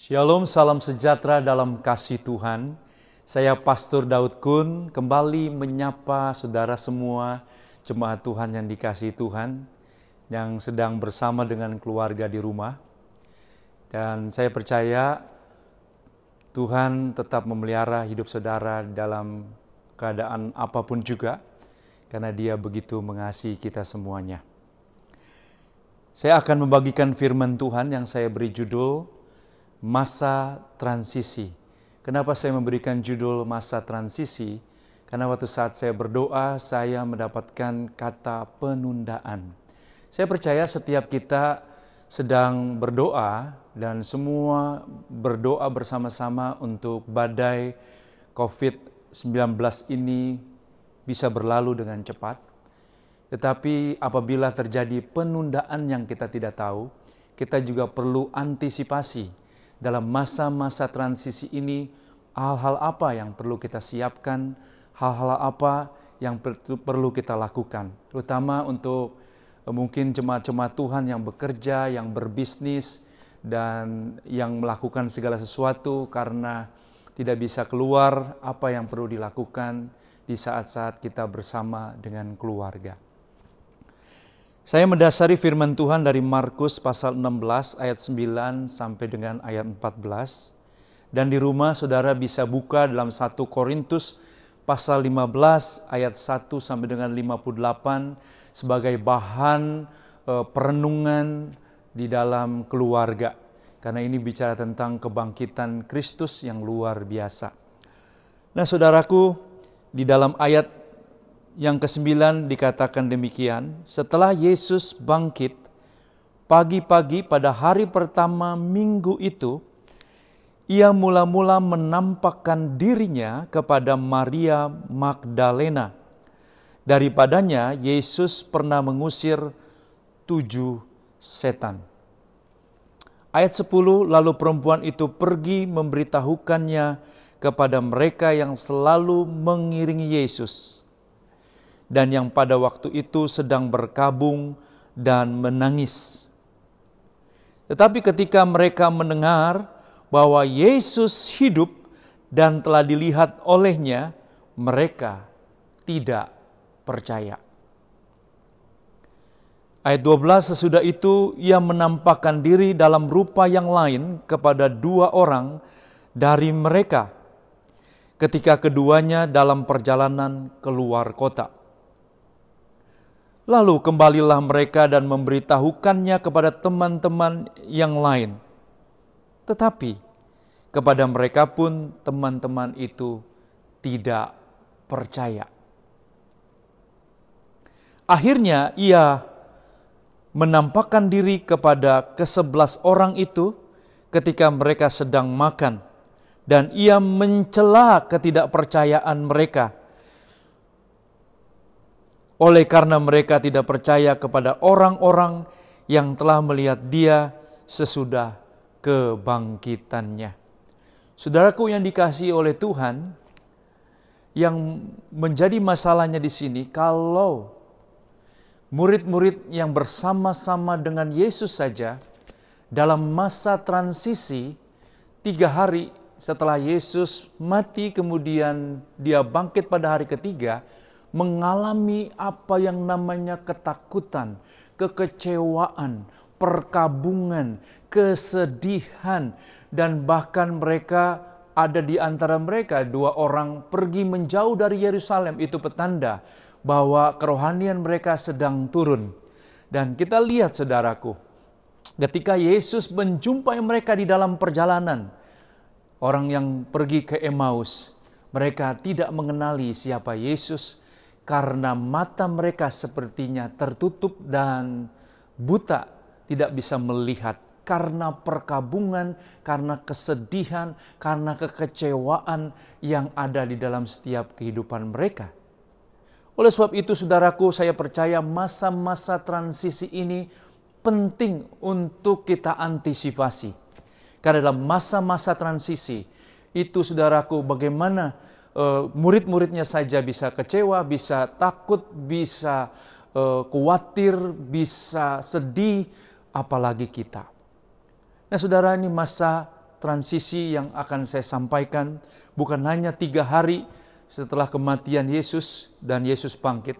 Shalom, salam sejahtera dalam kasih Tuhan. Saya Pastor Daud Kun kembali menyapa saudara semua jemaat Tuhan yang dikasihi Tuhan yang sedang bersama dengan keluarga di rumah. Dan saya percaya Tuhan tetap memelihara hidup saudara dalam keadaan apapun juga karena Dia begitu mengasihi kita semuanya. Saya akan membagikan firman Tuhan yang saya beri judul Masa transisi. Kenapa saya memberikan judul masa transisi? Karena waktu saat saya berdoa, saya mendapatkan kata penundaan. Saya percaya setiap kita sedang berdoa dan semua berdoa bersama-sama untuk badai COVID-19 ini bisa berlalu dengan cepat. Tetapi apabila terjadi penundaan yang kita tidak tahu, kita juga perlu antisipasi. Dalam masa-masa transisi ini, hal-hal apa yang perlu kita siapkan, hal-hal apa yang perlu kita lakukan. Terutama untuk mungkin jemaat-jemaat Tuhan yang bekerja, yang berbisnis, dan yang melakukan segala sesuatu karena tidak bisa keluar, apa yang perlu dilakukan di saat-saat kita bersama dengan keluarga. Saya mendasari firman Tuhan dari Markus pasal 16 ayat 9 sampai dengan ayat 14. Dan di rumah saudara bisa buka dalam 1 Korintus pasal 15 ayat 1 sampai dengan 58 sebagai bahan perenungan di dalam keluarga. Karena ini bicara tentang kebangkitan Kristus yang luar biasa. Nah saudaraku, di dalam ayat yang ke-9 dikatakan demikian, setelah Yesus bangkit, pagi-pagi pada hari pertama minggu itu, ia mula-mula menampakkan dirinya kepada Maria Magdalena. Daripadanya Yesus pernah mengusir 7 setan. Ayat 10, lalu perempuan itu pergi memberitahukannya kepada mereka yang selalu mengiringi Yesus dan yang pada waktu itu sedang berkabung dan menangis. Tetapi ketika mereka mendengar bahwa Yesus hidup dan telah dilihat olehnya, mereka tidak percaya. Ayat 12, sesudah itu ia menampakkan diri dalam rupa yang lain kepada 2 orang dari mereka, ketika keduanya dalam perjalanan keluar kota. Lalu kembalilah mereka dan memberitahukannya kepada teman-teman yang lain. Tetapi kepada mereka pun teman-teman itu tidak percaya. Akhirnya ia menampakkan diri kepada ke-11 orang itu ketika mereka sedang makan. Dan ia mencela ketidakpercayaan mereka. Oleh karena mereka tidak percaya kepada orang-orang yang telah melihat dia sesudah kebangkitannya. Saudaraku yang dikasihi oleh Tuhan, yang menjadi masalahnya di sini, kalau murid-murid yang bersama-sama dengan Yesus saja dalam masa transisi 3 hari setelah Yesus mati, kemudian dia bangkit pada hari ketiga, mengalami apa yang namanya ketakutan, kekecewaan, perkabungan, kesedihan, dan bahkan mereka ada di antara mereka 2 orang pergi menjauh dari Yerusalem. Itu petanda bahwa kerohanian mereka sedang turun. Dan kita lihat saudaraku, ketika Yesus menjumpai mereka di dalam perjalanan, orang yang pergi ke Emmaus, mereka tidak mengenali siapa Yesus, karena mata mereka sepertinya tertutup dan buta, tidak bisa melihat karena perkabungan, karena kesedihan, karena kekecewaan yang ada di dalam setiap kehidupan mereka. Oleh sebab itu saudaraku, saya percaya masa-masa transisi ini penting untuk kita antisipasi. Karena dalam masa-masa transisi itu saudaraku, bagaimana murid-muridnya saja bisa kecewa, bisa takut, bisa khawatir, bisa sedih, apalagi kita. Nah saudara, ini masa transisi yang akan saya sampaikan bukan hanya 3 hari setelah kematian Yesus dan Yesus bangkit,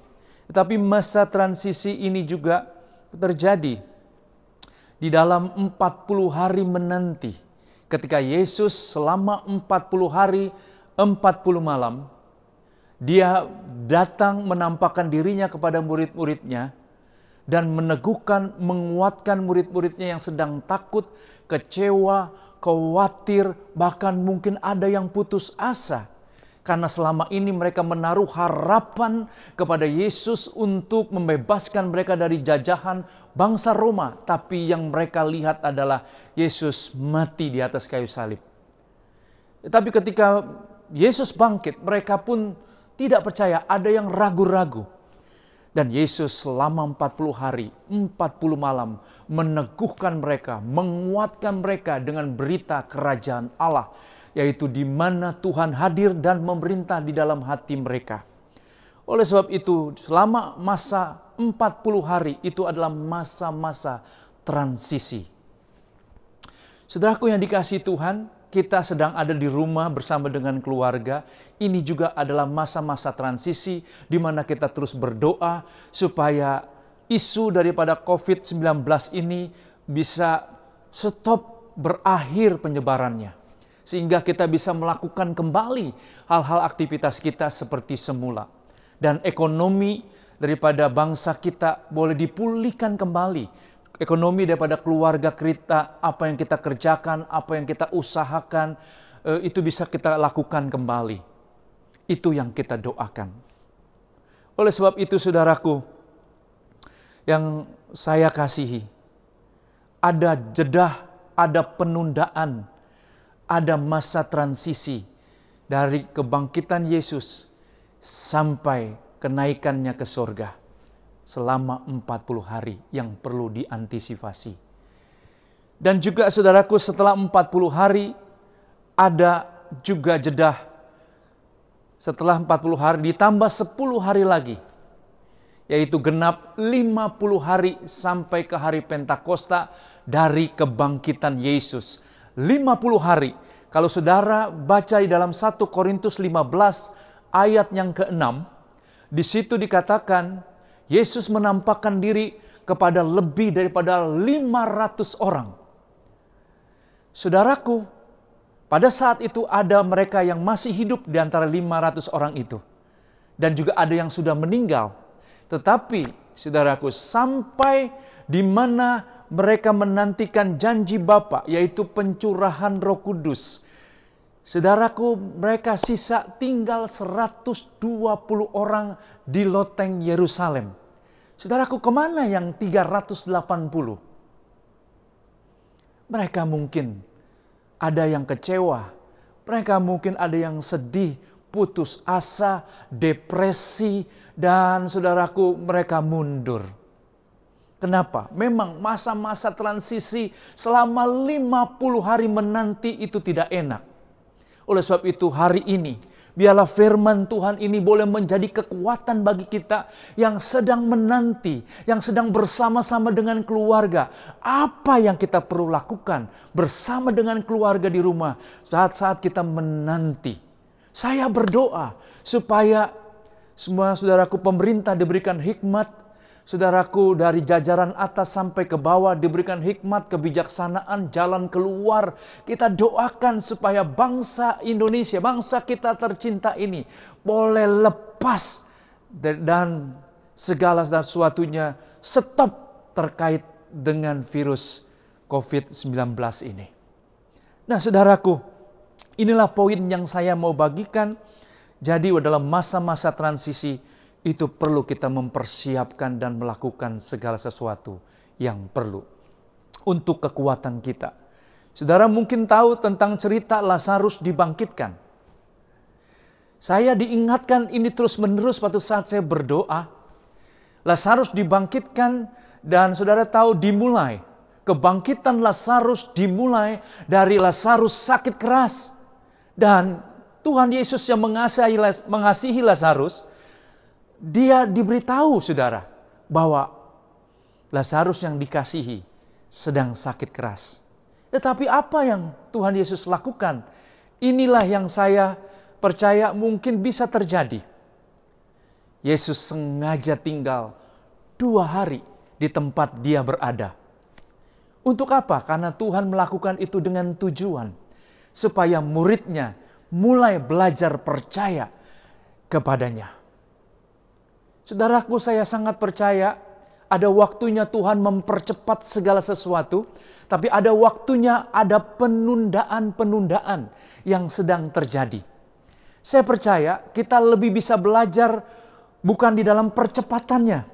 tetapi masa transisi ini juga terjadi di dalam 40 hari menanti, ketika Yesus selama 40 hari 40 malam, dia datang menampakkan dirinya kepada murid-muridnya dan meneguhkan, menguatkan murid-muridnya yang sedang takut, kecewa, khawatir, bahkan mungkin ada yang putus asa. Karena selama ini mereka menaruh harapan kepada Yesus untuk membebaskan mereka dari jajahan bangsa Roma. Tapi yang mereka lihat adalah Yesus mati di atas kayu salib. Tapi ketika Yesus bangkit, mereka pun tidak percaya, ada yang ragu-ragu. Dan Yesus selama 40 hari, 40 malam meneguhkan mereka, menguatkan mereka dengan berita kerajaan Allah, yaitu di mana Tuhan hadir dan memerintah di dalam hati mereka. Oleh sebab itu, selama masa 40 hari itu adalah masa-masa transisi. Saudaraku yang dikasihi Tuhan, kita sedang ada di rumah bersama dengan keluarga. Ini juga adalah masa-masa transisi di mana kita terus berdoa supaya isu daripada COVID-19 ini bisa stop, berakhir penyebarannya. Sehingga kita bisa melakukan kembali hal-hal aktivitas kita seperti semula. Dan ekonomi daripada bangsa kita boleh dipulihkan kembali. Ekonomi daripada keluarga kita, apa yang kita kerjakan, apa yang kita usahakan, itu bisa kita lakukan kembali. Itu yang kita doakan. Oleh sebab itu saudaraku, yang saya kasihi, ada jedah, ada penundaan, ada masa transisi dari kebangkitan Yesus sampai kenaikannya ke surga. Selama 40 hari yang perlu diantisipasi. Dan juga saudaraku, setelah 40 hari ada juga jedah. Setelah 40 hari ditambah 10 hari lagi, yaitu genap 50 hari sampai ke hari Pentakosta dari kebangkitan Yesus. 50 hari. Kalau saudara baca di dalam 1 Korintus 15 ayat yang ke-6, di situ dikatakan Yesus menampakkan diri kepada lebih daripada 500 orang. Saudaraku, pada saat itu ada mereka yang masih hidup di antara 500 orang itu. Dan juga ada yang sudah meninggal. Tetapi, saudaraku, sampai di mana mereka menantikan janji Bapa, yaitu pencurahan Roh Kudus. Saudaraku, mereka sisa tinggal 120 orang di loteng Yerusalem. Saudaraku, kemana yang 380? Mereka mungkin ada yang kecewa. Mereka mungkin ada yang sedih, putus asa, depresi, dan saudaraku, mereka mundur. Kenapa? Memang masa-masa transisi selama 50 hari menanti itu tidak enak. Oleh sebab itu hari ini, biarlah firman Tuhan ini boleh menjadi kekuatan bagi kita yang sedang menanti, yang sedang bersama-sama dengan keluarga. Apa yang kita perlu lakukan bersama dengan keluarga di rumah saat-saat kita menanti. Saya berdoa supaya semua saudaraku pemerintah diberikan hikmat, saudaraku dari jajaran atas sampai ke bawah diberikan hikmat, kebijaksanaan, jalan keluar. Kita doakan supaya bangsa Indonesia, bangsa kita tercinta ini boleh lepas dan segala sesuatunya stop terkait dengan virus COVID-19 ini. Nah saudaraku, inilah poin yang saya mau bagikan. Jadi dalam masa-masa transisi itu perlu kita mempersiapkan dan melakukan segala sesuatu yang perlu untuk kekuatan kita. Saudara mungkin tahu tentang cerita Lazarus dibangkitkan. Saya diingatkan ini terus-menerus pada saat saya berdoa. Lazarus dibangkitkan dan saudara tahu dimulai. Kebangkitan Lazarus dimulai dari Lazarus sakit keras. Dan Tuhan Yesus yang mengasihi Lazarus, dia diberitahu saudara bahwa Lazarus yang dikasihi sedang sakit keras. Tetapi apa yang Tuhan Yesus lakukan? Inilah yang saya percaya mungkin bisa terjadi. Yesus sengaja tinggal 2 hari di tempat dia berada. Untuk apa? Karena Tuhan melakukan itu dengan tujuan supaya muridnya mulai belajar percaya kepadanya. Saudaraku, saya sangat percaya ada waktunya Tuhan mempercepat segala sesuatu, tapi ada waktunya ada penundaan-penundaan yang sedang terjadi. Saya percaya kita lebih bisa belajar bukan di dalam percepatannya,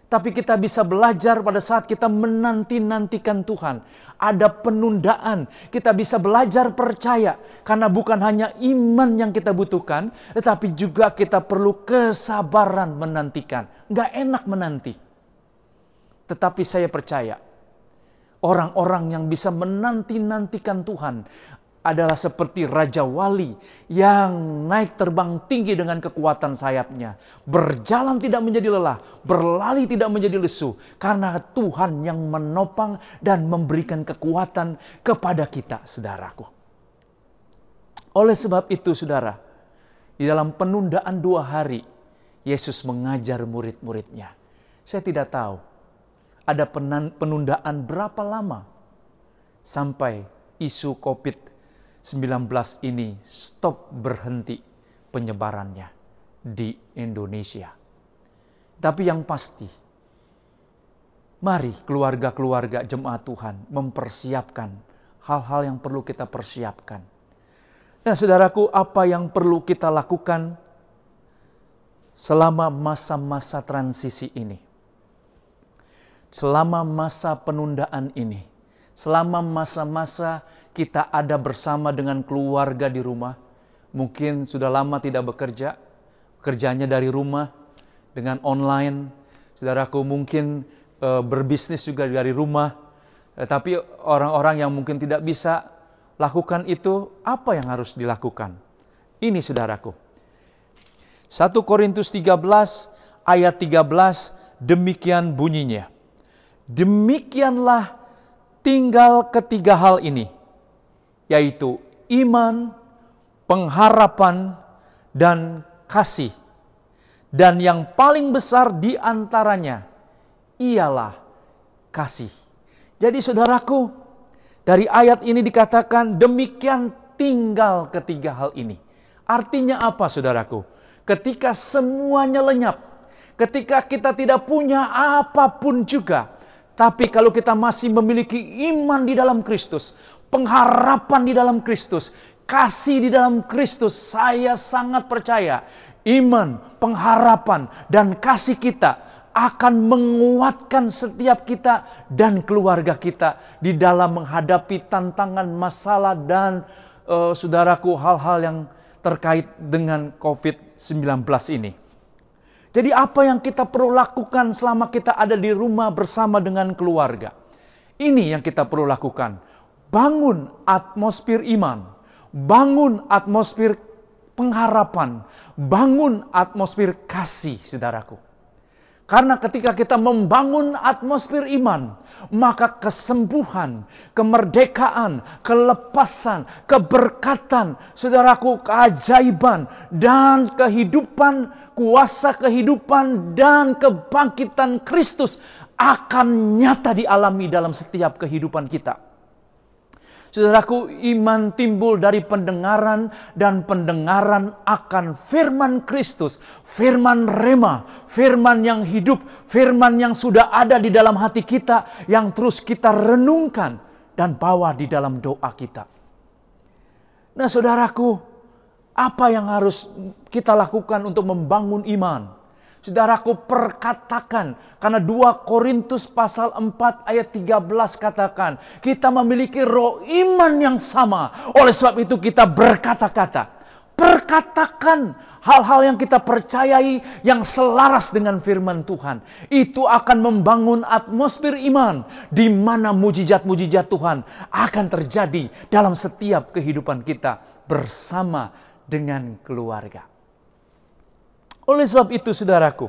tapi kita bisa belajar pada saat kita menanti-nantikan Tuhan. Ada penundaan, kita bisa belajar percaya. Karena bukan hanya iman yang kita butuhkan, tetapi juga kita perlu kesabaran menantikan. Nggak enak menanti. Tetapi saya percaya, orang-orang yang bisa menanti-nantikan Tuhan adalah seperti Raja Wali yang naik terbang tinggi dengan kekuatan sayapnya. Berjalan tidak menjadi lelah, berlari tidak menjadi lesu. Karena Tuhan yang menopang dan memberikan kekuatan kepada kita, saudaraku. Oleh sebab itu, saudara, di dalam penundaan 2 hari, Yesus mengajar murid-muridnya. Saya tidak tahu ada penundaan berapa lama sampai isu COVID-19 ini stop, berhenti penyebarannya di Indonesia. Tapi yang pasti, mari keluarga-keluarga jemaat Tuhan mempersiapkan hal-hal yang perlu kita persiapkan. Nah, saudaraku, apa yang perlu kita lakukan selama masa-masa transisi ini? Selama masa penundaan ini, selama masa-masa kita ada bersama dengan keluarga di rumah, mungkin sudah lama tidak bekerja, kerjanya dari rumah, dengan online, saudaraku mungkin berbisnis juga dari rumah, tapi orang-orang yang mungkin tidak bisa lakukan itu, apa yang harus dilakukan? Ini saudaraku, 1 Korintus 13 ayat 13, demikian bunyinya. Demikianlah tinggal ketiga hal ini, yaitu iman, pengharapan, dan kasih. Dan yang paling besar di antaranya ialah kasih. Jadi saudaraku, dari ayat ini dikatakan demikian tinggal ketiga hal ini. Artinya apa, saudaraku? Ketika semuanya lenyap, ketika kita tidak punya apapun juga, tapi kalau kita masih memiliki iman di dalam Kristus, pengharapan di dalam Kristus, kasih di dalam Kristus, saya sangat percaya iman, pengharapan, dan kasih kita akan menguatkan setiap kita dan keluarga kita di dalam menghadapi tantangan, masalah, dan saudaraku, hal-hal yang terkait dengan COVID-19 ini. Jadi apa yang kita perlu lakukan selama kita ada di rumah bersama dengan keluarga? Ini yang kita perlu lakukan. Bangun atmosfer iman, bangun atmosfer pengharapan, bangun atmosfer kasih, saudaraku. Karena ketika kita membangun atmosfer iman, maka kesembuhan, kemerdekaan, kelepasan, keberkatan, saudaraku, keajaiban, dan kehidupan, kuasa kehidupan, dan kebangkitan Kristus akan nyata dialami dalam setiap kehidupan kita. Saudaraku, iman timbul dari pendengaran, dan pendengaran akan firman Kristus, firman Rema, firman yang hidup, firman yang sudah ada di dalam hati kita, yang terus kita renungkan dan bawa di dalam doa kita. Nah, saudaraku, apa yang harus kita lakukan untuk membangun iman? Saudaraku, perkatakan, karena 2 Korintus pasal 4 ayat 13 katakan, kita memiliki roh iman yang sama. Oleh sebab itu kita berkata-kata. Perkatakan hal-hal yang kita percayai yang selaras dengan firman Tuhan. Itu akan membangun atmosfer iman di mana mujizat-mujizat Tuhan akan terjadi dalam setiap kehidupan kita bersama dengan keluarga. Oleh sebab itu, saudaraku,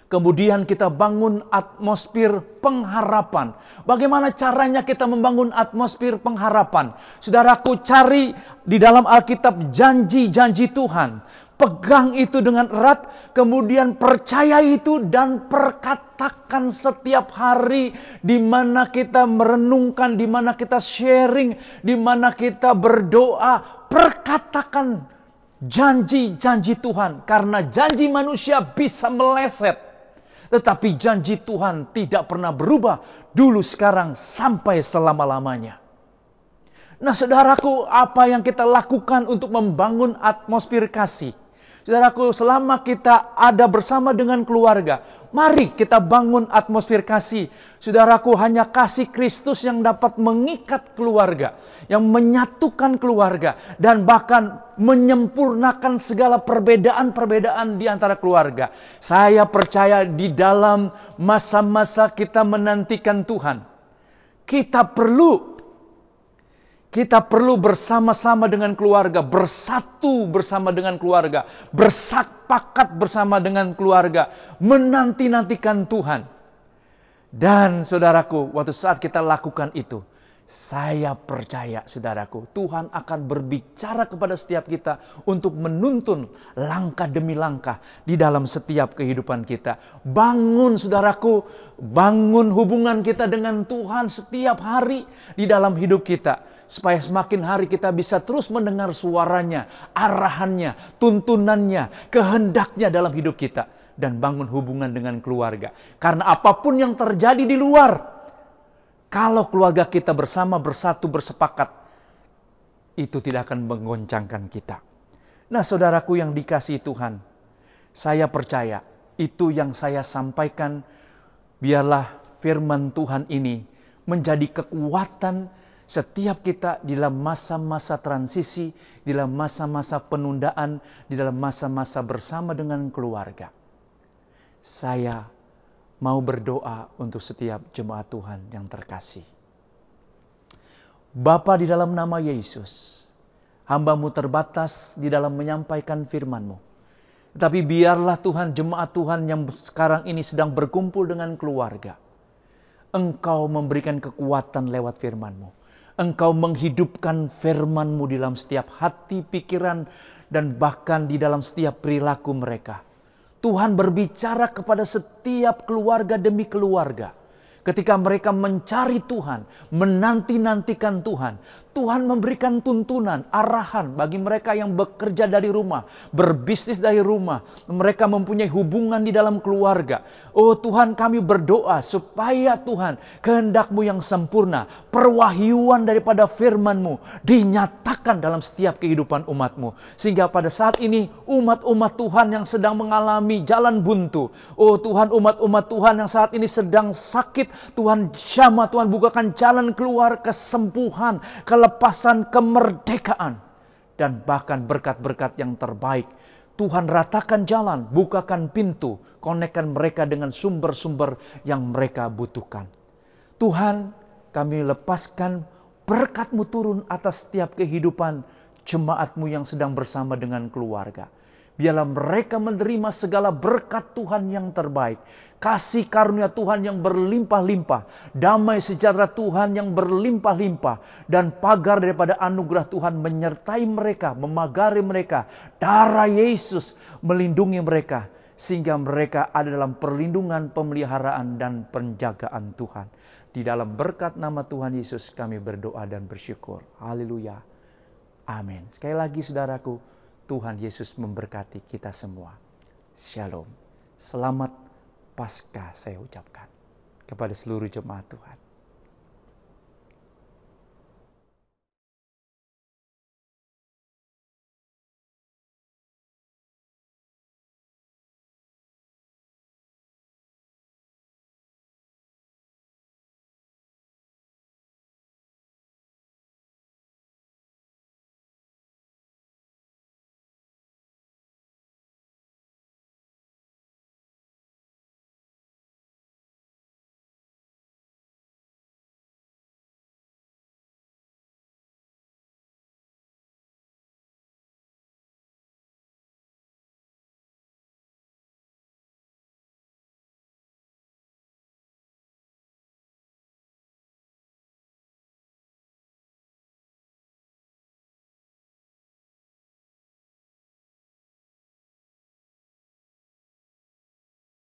Kemudian kita bangun atmosfer pengharapan. Bagaimana caranya kita membangun atmosfer pengharapan? Saudaraku, cari di dalam Alkitab janji-janji Tuhan. Pegang itu dengan erat, kemudian percaya itu dan perkatakan setiap hari di mana kita merenungkan, di mana kita sharing, di mana kita berdoa. Perkatakan janji-janji Tuhan, karena janji manusia bisa meleset. Tetapi janji Tuhan tidak pernah berubah dulu, sekarang, sampai selama-lamanya. Nah, saudaraku, apa yang kita lakukan untuk membangun atmosfer kasih? Saudaraku, selama kita ada bersama dengan keluarga, mari kita bangun atmosfer kasih. Saudaraku, hanya kasih Kristus yang dapat mengikat keluarga, yang menyatukan keluarga, dan bahkan menyempurnakan segala perbedaan-perbedaan di antara keluarga. Saya percaya di dalam masa-masa kita menantikan Tuhan, kita perlu bersama-sama dengan keluarga, bersatu bersama dengan keluarga, bersepakat bersama dengan keluarga, menanti-nantikan Tuhan. Dan saudaraku, waktu saat kita lakukan itu, saya percaya, saudaraku, Tuhan akan berbicara kepada setiap kita untuk menuntun langkah demi langkah di dalam setiap kehidupan kita. Bangun, saudaraku, bangun hubungan kita dengan Tuhan setiap hari di dalam hidup kita. Supaya semakin hari kita bisa terus mendengar suaranya, arahannya, tuntunannya, kehendaknya dalam hidup kita. Dan bangun hubungan dengan keluarga. Karena apapun yang terjadi di luar, kalau keluarga kita bersama, bersatu, bersepakat, itu tidak akan menggoncangkan kita. Nah, saudaraku yang dikasihi Tuhan, saya percaya itu yang saya sampaikan, biarlah firman Tuhan ini menjadi kekuatan setiap kita di dalam masa-masa transisi, di dalam masa-masa penundaan, di dalam masa-masa bersama dengan keluarga. Saya mau berdoa untuk setiap jemaat Tuhan yang terkasih. Bapa, di dalam nama Yesus, hamba-Mu terbatas di dalam menyampaikan firman-Mu. Tetapi biarlah Tuhan, jemaat Tuhan yang sekarang ini sedang berkumpul dengan keluarga, Engkau memberikan kekuatan lewat firman-Mu. Engkau menghidupkan firman-Mu di dalam setiap hati, pikiran, dan bahkan di dalam setiap perilaku mereka. Tuhan berbicara kepada setiap keluarga demi keluarga. Ketika mereka mencari Tuhan, menanti-nantikan Tuhan, Tuhan memberikan tuntunan, arahan bagi mereka yang bekerja dari rumah, berbisnis dari rumah, mereka mempunyai hubungan di dalam keluarga. Oh Tuhan, kami berdoa supaya Tuhan, kehendak-Mu yang sempurna, perwahyuan daripada firman-Mu dinyatakan dalam setiap kehidupan umat-Mu. Sehingga pada saat ini umat-umat Tuhan yang sedang mengalami jalan buntu, oh Tuhan, umat-umat Tuhan yang saat ini sedang sakit, Tuhan jamah, Tuhan bukakan jalan keluar, kesembuhan, kelepasan, kemerdekaan, dan bahkan berkat-berkat yang terbaik. Tuhan ratakan jalan, bukakan pintu, konekkan mereka dengan sumber-sumber yang mereka butuhkan. Tuhan, kami lepaskan berkat-Mu turun atas setiap kehidupan jemaat-Mu yang sedang bersama dengan keluarga. Biarlah mereka menerima segala berkat Tuhan yang terbaik. Kasih karunia Tuhan yang berlimpah-limpah. Damai sejahtera Tuhan yang berlimpah-limpah. Dan pagar daripada anugerah Tuhan menyertai mereka, memagari mereka. Darah Yesus melindungi mereka. Sehingga mereka ada dalam perlindungan, pemeliharaan, dan penjagaan Tuhan. Di dalam berkat nama Tuhan Yesus kami berdoa dan bersyukur. Haleluya. Amin. Sekali lagi saudaraku, Tuhan Yesus memberkati kita semua. Shalom. Selamat Paskah saya ucapkan kepada seluruh jemaat Tuhan.